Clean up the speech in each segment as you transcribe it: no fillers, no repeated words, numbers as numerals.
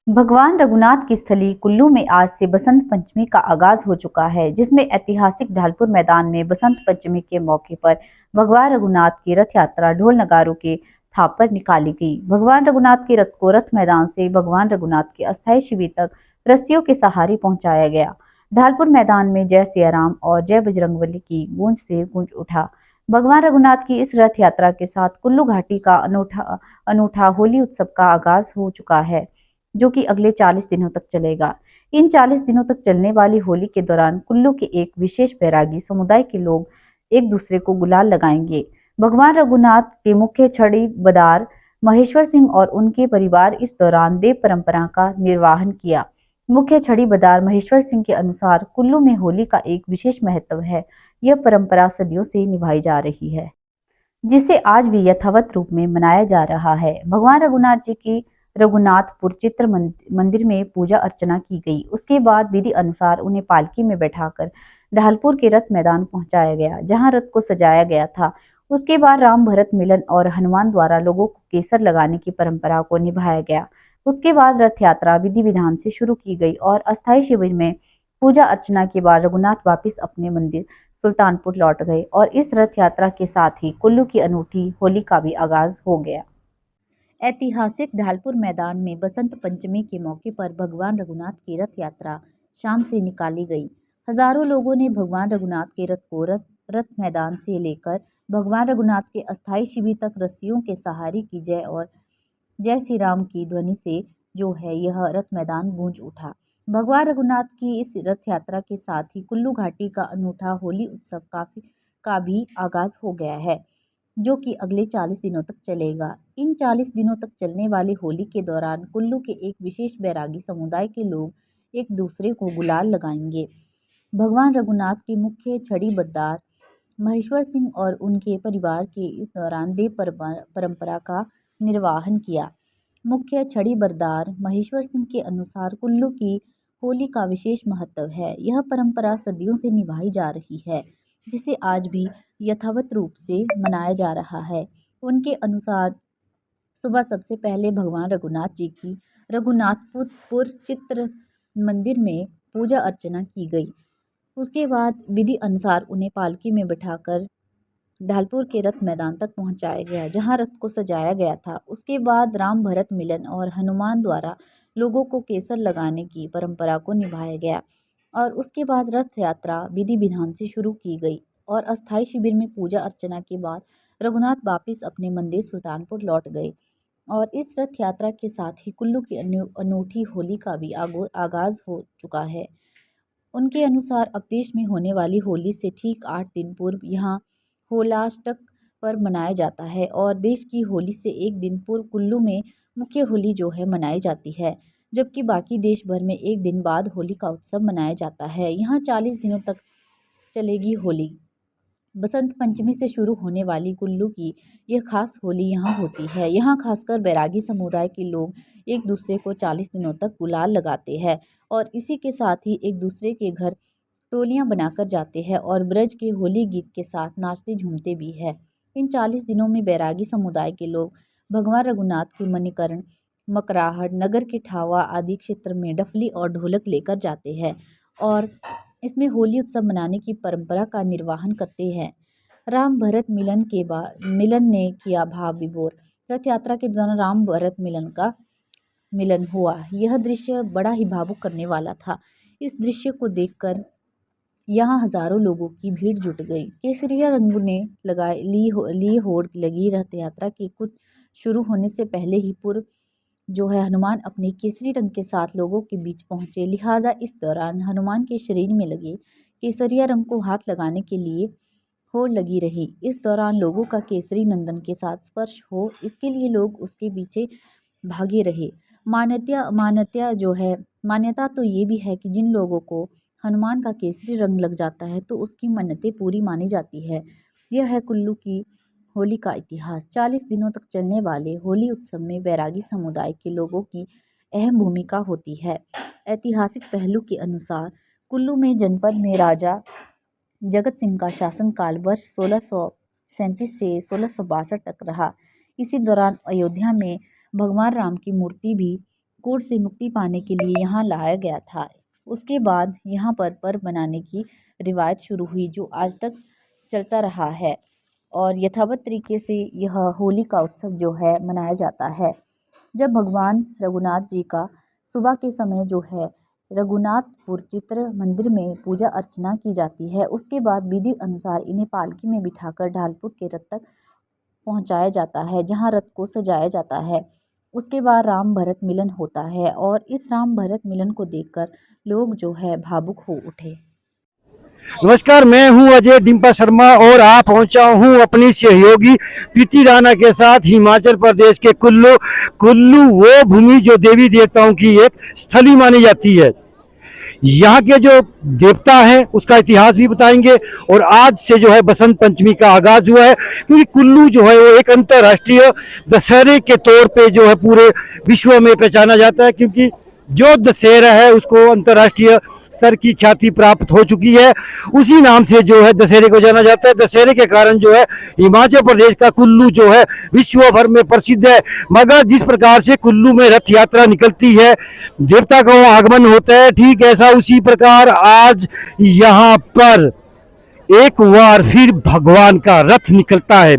भगवान रघुनाथ की स्थली कुल्लू में आज से बसंत पंचमी का आगाज हो चुका है, जिसमें ऐतिहासिक ढालपुर मैदान में बसंत पंचमी के मौके पर भगवान रघुनाथ की रथ यात्रा ढोल नगारों के थाप पर निकाली गई। भगवान रघुनाथ के रथ को रथ मैदान से भगवान रघुनाथ के अस्थायी शिविर तक रस्सियों के सहारे पहुंचाया गया। ढालपुर मैदान में जय सिया राम और जय बजरंगबली की गूंज से गूंज उठा। भगवान रघुनाथ की इस रथ यात्रा के साथ कुल्लू घाटी का अनूठा होली उत्सव का आगाज हो चुका है, जो कि अगले 40 दिनों तक चलेगा। इन 40 दिनों तक चलने वाली होली के दौरान कुल्लू के एक विशेष बैरागी समुदाय के लोग एक दूसरे को गुलाल लगाएंगे। भगवान रघुनाथ के मुख्य छड़ी बदार महेश्वर सिंह और उनके परिवार इस दौरान देव परंपरा का निर्वहन किया। मुख्य छड़ी बदार महेश्वर सिंह के अनुसार कुल्लू में होली का एक विशेष महत्व है। यह परंपरा सदियों से निभाई जा रही है, जिसे आज भी यथावत रूप में मनाया जा रहा है। भगवान रघुनाथ जी की रघुनाथपुर चित्र मंदिर में पूजा अर्चना की गई। उसके बाद विधि अनुसार उन्हें पालकी में बैठाकर ढालपुर के रथ मैदान पहुंचाया गया, जहां रथ को सजाया गया था। उसके बाद राम भरत मिलन और हनुमान द्वारा लोगों को केसर लगाने की परंपरा को निभाया गया। उसके बाद रथ यात्रा विधि विधान से शुरू की गई और अस्थायी शिविर में पूजा अर्चना के बाद रघुनाथ वापिस अपने मंदिर सुल्तानपुर लौट गए और इस रथ यात्रा के साथ ही कुल्लू की अनूठी होली का भी आगाज हो गया। ऐतिहासिक ढालपुर मैदान में बसंत पंचमी के मौके पर भगवान रघुनाथ की रथ यात्रा शाम से निकाली गई। हजारों लोगों ने भगवान रघुनाथ के रथ को रथ मैदान से लेकर भगवान रघुनाथ के अस्थायी शिविर तक रस्सियों के सहारे की जय और जय श्री राम की ध्वनि से जो है यह रथ मैदान गूंज उठा। भगवान रघुनाथ की इस रथ यात्रा के साथ ही कुल्लू घाटी का अनूठा होली उत्सव का भी आगाज हो गया है, जो कि अगले 40 दिनों तक चलेगा। इन 40 दिनों तक चलने वाली होली के दौरान कुल्लू के एक विशेष बैरागी समुदाय के लोग एक दूसरे को गुलाल लगाएंगे। भगवान रघुनाथ के मुख्य छड़ी बरदार महेश्वर सिंह और उनके परिवार के इस दौरान देव परंपरा का निर्वहन किया। मुख्य छड़ी बरदार महेश्वर सिंह के अनुसार कुल्लू की होली का विशेष महत्व है। यह परंपरा सदियों से निभाई जा रही है, जिसे आज भी यथावत रूप से मनाया जा रहा है। उनके अनुसार सुबह सबसे पहले भगवान रघुनाथ जी की रघुनाथपुर चित्र मंदिर में पूजा अर्चना की गई। उसके बाद विधि अनुसार उन्हें पालकी में बिठाकर ढालपुर के रथ मैदान तक पहुंचाया गया, जहां रथ को सजाया गया था। उसके बाद राम भरत मिलन और हनुमान द्वारा लोगों को केसर लगाने की परंपरा को निभाया गया और उसके बाद रथ यात्रा विधि विधान से शुरू की गई और अस्थायी शिविर में पूजा अर्चना के बाद रघुनाथ वापिस अपने मंदिर सुल्तानपुर लौट गए और इस रथ यात्रा के साथ ही कुल्लू की अनूठी होली का भी आगाज हो चुका है। उनके अनुसार अब देश में होने वाली होली से ठीक 8 दिन पूर्व यहाँ होलाष्टक पर मनाया जाता है और देश की होली से एक दिन पूर्व कुल्लू में मुख्य होली जो है मनाई जाती है, जबकि बाकी देश भर में एक दिन बाद होली का उत्सव मनाया जाता है। यहाँ 40 दिनों तक चलेगी होली। बसंत पंचमी से शुरू होने वाली कुल्लू की यह खास होली यहाँ होती है। यहाँ खासकर बैरागी समुदाय के लोग एक दूसरे को 40 दिनों तक गुलाल लगाते हैं और इसी के साथ ही एक दूसरे के घर टोलियाँ बनाकर जाते हैं और ब्रज के होली गीत के साथ नाचते झूमते भी है। इन 40 दिनों में बैरागी समुदाय के लोग भगवान रघुनाथ के मणिकर्ण, मकराहट, नगर के ठावा आदि क्षेत्र में डफली और ढोलक लेकर जाते हैं और इसमें होली उत्सव मनाने की परंपरा का निर्वहन करते हैं। राम भरत मिलन के बाद मिलन ने किया भाव विभोर। रथ यात्रा के दौरान राम भरत मिलन का मिलन हुआ। यह दृश्य बड़ा ही भावुक करने वाला था। इस दृश्य को देखकर यहाँ हजारों लोगों की भीड़ जुट गई। केसरिया रंगों ने ली होड़ लगी रथ यात्रा के कुछ शुरू होने से पहले ही पूर्व जो है हनुमान अपने केसरी रंग के साथ लोगों के बीच पहुंचे, लिहाजा इस दौरान हनुमान के शरीर में लगे केसरिया रंग को हाथ लगाने के लिए होड़ लगी रही। इस दौरान लोगों का केसरी नंदन के साथ स्पर्श हो, इसके लिए लोग उसके पीछे भागे रहे। मान्यता तो ये भी है कि जिन लोगों को हनुमान का केसरी रंग लग जाता है तो उसकी मन्नतें पूरी मानी जाती है। यह है कुल्लू की होली का इतिहास। 40 दिनों तक चलने वाले होली उत्सव में बैरागी समुदाय के लोगों की अहम भूमिका होती है। ऐतिहासिक पहलू के अनुसार कुल्लू में जनपद में राजा जगत सिंह का शासनकाल वर्ष 1637 से 1662 तक रहा। इसी दौरान अयोध्या में भगवान राम की मूर्ति भी कोर्ट से मुक्ति पाने के लिए यहाँ लाया गया था। उसके बाद यहाँ पर पर्व मनाने की रिवायत शुरू हुई जो आज तक चलता रहा है और यथावत तरीके से यह होली का उत्सव जो है मनाया जाता है। जब भगवान रघुनाथ जी का सुबह के समय जो है रघुनाथपुर चित्र मंदिर में पूजा अर्चना की जाती है, उसके बाद विधि अनुसार इन्हें पालकी में बिठाकर ढालपुर के रथ तक पहुंचाया जाता है जहां रथ को सजाया जाता है। उसके बाद राम भरत मिलन होता है और इस राम भरत मिलन को देखकर लोग जो है भावुक हो उठे। नमस्कार, मैं हूं अजय डिम्पा शर्मा और आप पहुंचा हूं अपनी सहयोगी प्रीति राणा के साथ हिमाचल प्रदेश के कुल्लू। कुल्लू वो भूमि जो देवी देवताओं की एक स्थली मानी जाती है। यहाँ के जो देवता हैं उसका इतिहास भी बताएंगे और आज से जो है बसंत पंचमी का आगाज हुआ है, क्योंकि कुल्लू जो है वो एक अंतर्राष्ट्रीय दशहरे के तौर पे जो है पूरे विश्व में पहचाना जाता है, क्योंकि जो दशहरा है उसको अंतर्राष्ट्रीय स्तर की ख्याति प्राप्त हो चुकी है। उसी नाम से जो है दशहरे को जाना जाता है। दशहरे के कारण जो है हिमाचल प्रदेश का कुल्लू जो है विश्व भर में प्रसिद्ध है। मगर जिस प्रकार से कुल्लू में रथ यात्रा निकलती है, देवता का आगमन होता है, ठीक ऐसा उसी प्रकार आज यहाँ पर एक बार फिर भगवान का रथ निकलता है।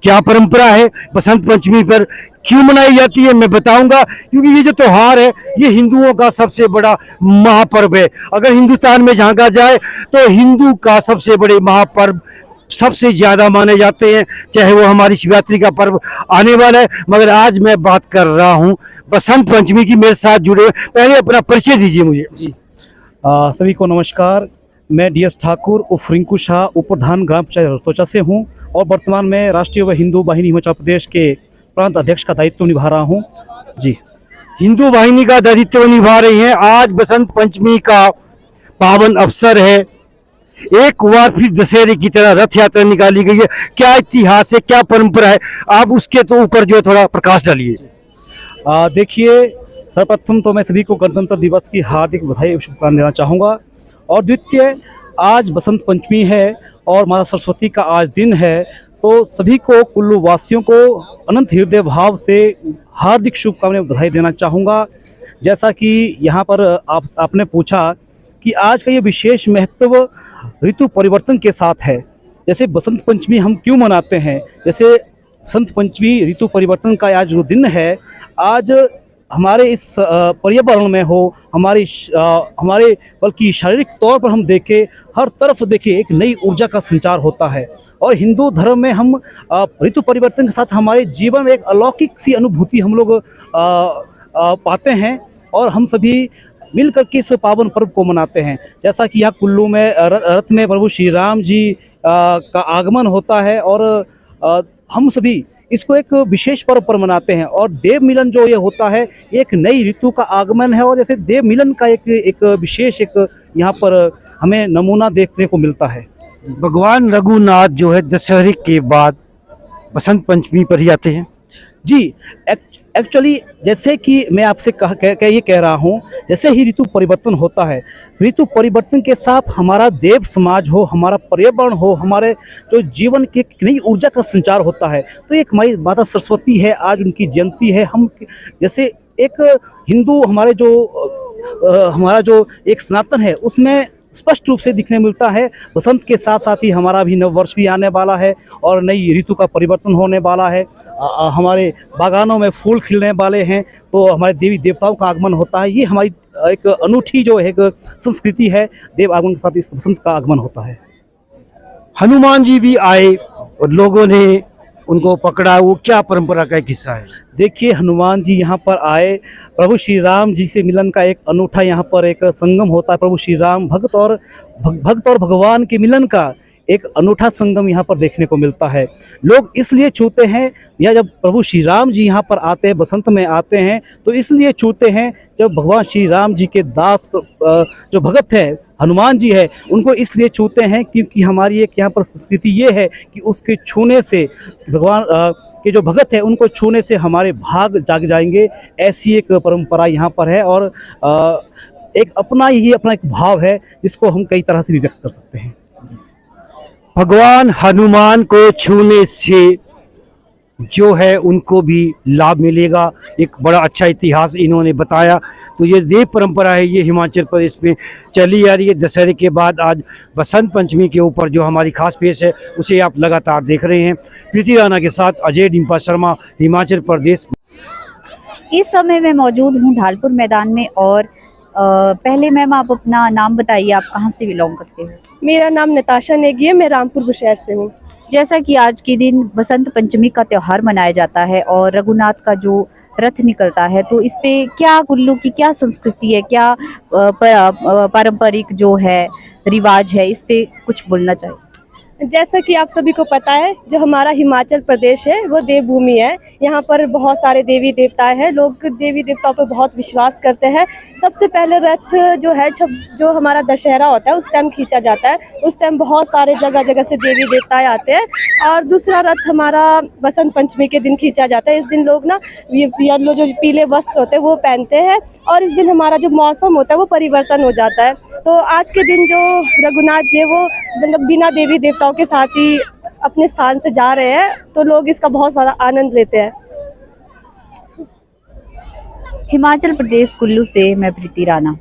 क्या परंपरा है बसंत पंचमी पर, क्यों मनाई जाती है, मैं बताऊंगा। क्योंकि ये जो त्योहार है ये हिंदुओं का सबसे बड़ा महापर्व है। अगर हिंदुस्तान में झांका जाए तो हिंदू का सबसे बड़े महापर्व सबसे ज्यादा माने जाते हैं, चाहे वो हमारी शिवरात्रि का पर्व आने वाला है। मगर आज मैं बात कर रहा हूँ बसंत पंचमी की। मेरे साथ जुड़े, पहले अपना परिचय दीजिए मुझे। जी सभी को नमस्कार। मैं DS ठाकुर उर्फ रिंकू शाह उपप्रधान ग्राम पंचायत रतोचा से हूं और वर्तमान में राष्ट्रीय व हिंदू वाहिनी हिमाचल प्रदेश के प्रांत अध्यक्ष का दायित्व निभा रहा हूं। जी, हिंदू वाहिनी का दायित्व निभा रही हैं। आज बसंत पंचमी का पावन अवसर है। एक बार फिर दशहरे की तरह रथ यात्रा निकाली गई है। क्या इतिहास है, क्या परंपरा है, आप उसके तो ऊपर जो है थोड़ा प्रकाश डालिए। देखिए, सर्वप्रथम तो मैं सभी को गणतंत्र दिवस की हार्दिक बधाई और शुभकामनाएं देना चाहूँगा। और द्वितीय, आज बसंत पंचमी है और माता सरस्वती का आज दिन है, तो सभी को कुल्लू वासियों को अनंत हृदय भाव से हार्दिक शुभकामनाएं बधाई देना चाहूँगा। जैसा कि यहाँ पर आपने पूछा कि आज का ये विशेष महत्व ऋतु परिवर्तन के साथ है। जैसे बसंत पंचमी हम क्यों मनाते हैं, जैसे बसंत पंचमी ऋतु परिवर्तन का आज जो दिन है, आज हमारे इस पर्यावरण में हो, हमारे बल्कि शारीरिक तौर पर हम देखें, हर तरफ देखें एक नई ऊर्जा का संचार होता है। और हिंदू धर्म में हम ऋतु परिवर्तन के साथ हमारे जीवन में एक अलौकिक सी अनुभूति हम लोग पाते हैं और हम सभी मिलकर के इस पावन पर्व को मनाते हैं। जैसा कि यहाँ कुल्लू में रथ में प्रभु श्री राम जी का आगमन होता है और हम सभी इसको एक विशेष पर्व पर मनाते हैं। और देव मिलन जो ये होता है, एक नई ऋतु का आगमन है और जैसे देव मिलन का एक विशेष यहाँ पर हमें नमूना देखने को मिलता है। भगवान रघुनाथ जो है दशहरे के बाद बसंत पंचमी पर ही आते हैं। जी, एक्चुअली जैसे कि मैं आपसे ये कह रहा हूँ, जैसे ही ऋतु परिवर्तन होता है, ऋतु परिवर्तन के साथ हमारा देव समाज हो, हमारा पर्यावरण हो, हमारे जो जीवन की एक नई ऊर्जा का संचार होता है। तो एक हमारी माता सरस्वती है, आज उनकी जयंती है। हम जैसे एक हिंदू हमारा जो एक सनातन है उसमें स्पष्ट रूप से दिखने मिलता है। बसंत के साथ साथ ही हमारा भी नव वर्ष भी आने वाला है और नई ऋतु का परिवर्तन होने वाला है। हमारे बागानों में फूल खिलने वाले हैं, तो हमारे देवी देवताओं का आगमन होता है। ये हमारी एक अनूठी जो एक संस्कृति है, देव आगमन के साथ इस बसंत का आगमन होता है। हनुमान जी भी आए और लोगों ने उनको पकड़ा, वो क्या परंपरा का एक हिस्सा है? देखिए, हनुमान जी यहाँ पर आए, प्रभु श्री राम जी से मिलन का एक अनूठा यहाँ पर एक संगम होता है। प्रभु श्री राम भक्त और भगवान के मिलन का एक अनूठा संगम यहाँ पर देखने को मिलता है। लोग इसलिए छूते हैं, या जब प्रभु श्री राम जी यहाँ पर आते हैं, बसंत में आते हैं, तो इसलिए छूते हैं जब भगवान श्री राम जी के दास जो भगत है हनुमान जी है, उनको इसलिए छूते हैं क्योंकि हमारी एक यहाँ पर संस्कृति ये है कि उसके छूने से भगवान के जो भगत है उनको छूने से हमारे भाग जाग जाएंगे। ऐसी एक परंपरा यहाँ पर है और एक अपना एक भाव है जिसको हम कई तरह से भी व्यक्त कर सकते हैं। भगवान हनुमान को छूने से जो है उनको भी लाभ मिलेगा। एक बड़ा अच्छा इतिहास इन्होंने बताया। तो ये देव परंपरा है, ये हिमाचल प्रदेश में चली आ रही है। दशहरे के बाद आज बसंत पंचमी के ऊपर जो हमारी खास पेश है उसे आप लगातार देख रहे हैं। प्रीति राणा के साथ अजय डिम्पा शर्मा, हिमाचल प्रदेश। इस समय मैं मौजूद हूँ ढालपुर मैदान में और पहले मैम आप अपना नाम बताइए, आप कहाँ से बिलोंग करते हो? मेरा नाम नताशा नेगी है, मैं रामपुर बुशहर से हूँ। जैसा कि आज के दिन बसंत पंचमी का त्यौहार मनाया जाता है और रघुनाथ का जो रथ निकलता है, तो इस पे क्या कुल्लू की क्या संस्कृति है, क्या पारंपरिक जो है रिवाज है, इस पे कुछ बोलना चाहिए? जैसा कि आप सभी को पता है, जो हमारा हिमाचल प्रदेश है वो देवभूमि है। यहाँ पर बहुत सारे देवी देवताएं हैं, लोग देवी देवताओं पर बहुत विश्वास करते हैं। सबसे पहले रथ जो है जो हमारा दशहरा होता है उस टाइम खींचा जाता है। उस टाइम बहुत सारे जगह जगह से देवी देवताएं आते हैं। और दूसरा रथ हमारा बसंत पंचमी के दिन खींचा जाता है। इस दिन लोग ना ये येलो जो पीले वस्त्र होते हैं वो पहनते हैं और इस दिन हमारा जो मौसम होता है वो परिवर्तन हो जाता है। तो आज के दिन जो रघुनाथ जी वो मतलब बिना देवी देवताओं के साथ ही अपने स्थान से जा रहे हैं, तो लोग इसका बहुत ज़्यादा आनंद लेते हैं। हिमाचल प्रदेश कुल्लू से मैं प्रीति राणा।